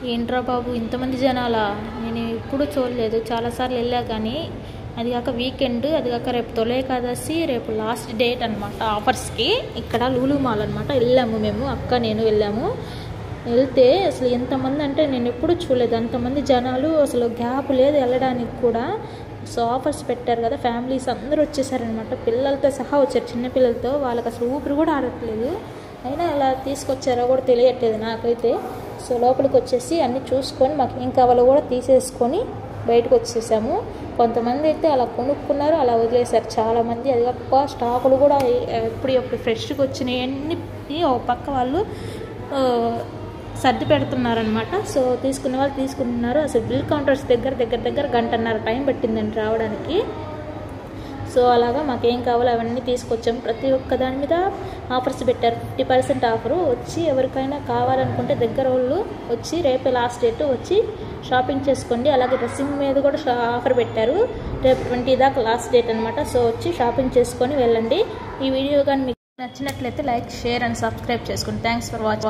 ఏంట్రా బాబు ఇంతమంది జనాలా, నేను ఎప్పుడు చూడలేదు, చాలాసార్లు వెళ్ళా కానీ. అది కాక వీకెండ్, అది కాక రేపు తొలి ఏకాదశి, రేపు లాస్ట్ డేట్ అనమాట ఆఫర్స్కి. ఇక్కడ లూలు మాల్ అనమాట. వెళ్ళాము మేము, అక్క నేను వెళ్ళాము. వెళ్తే అసలు ఎంతమంది అంటే నేను ఎప్పుడు చూడలేదు అంతమంది జనాలు. అసలు గ్యాప్ లేదు వెళ్ళడానికి కూడా. సో ఆఫర్స్ పెట్టారు కదా, ఫ్యామిలీస్ అందరూ వచ్చేసారనమాట. పిల్లలతో సహా వచ్చారు, చిన్నపిల్లలతో. వాళ్ళకి అసలు ఊపిరి కూడా ఆడట్లేదు. అయినా అలా తీసుకొచ్చారో కూడా తెలియట్లేదు నాకైతే. సో లోపలికి వచ్చేసి అన్నీ చూసుకొని మాకు ఏం కావాలో కూడా తీసేసుకొని బయటకు వచ్చేసాము. కొంతమంది అయితే అలా కొనుక్కున్నారు, అలా వదిలేశారు చాలామంది. అది కాక స్టాకులు కూడా ఎప్పుడు ఫ్రెష్గా వచ్చినాయి అన్నీ ఒక పక్క వాళ్ళు సర్ది పెడుతున్నారనమాట. సో తీసుకునే వాళ్ళు తీసుకుంటున్నారు. అసలు బిల్ కౌంటర్స్ దగ్గర గంటన్నర టైం పట్టిందండి రావడానికి. సో అలాగా మాకేం కావాలో అవన్నీ తీసుకొచ్చాము. ప్రతి ఒక్క దాని మీద ఆఫర్స్ పెట్టారు. 50% ఆఫరు. వచ్చి ఎవరికైనా కావాలనుకుంటే దగ్గర వాళ్ళు వచ్చి రేపే లాస్ట్ డేట్ వచ్చి షాపింగ్ చేసుకోండి. అలాగే డ్రెస్సింగ్ మీద కూడా ఆఫర్ పెట్టారు. రేపు 20 దాకా లాస్ట్ డేట్ అనమాట. సో వచ్చి షాపింగ్ చేసుకొని వెళ్ళండి. ఈ వీడియో కానీ మీకు నచ్చినట్లయితే లైక్, షేర్ అండ్ సబ్స్క్రైబ్ చేసుకోండి. Thanks for watching.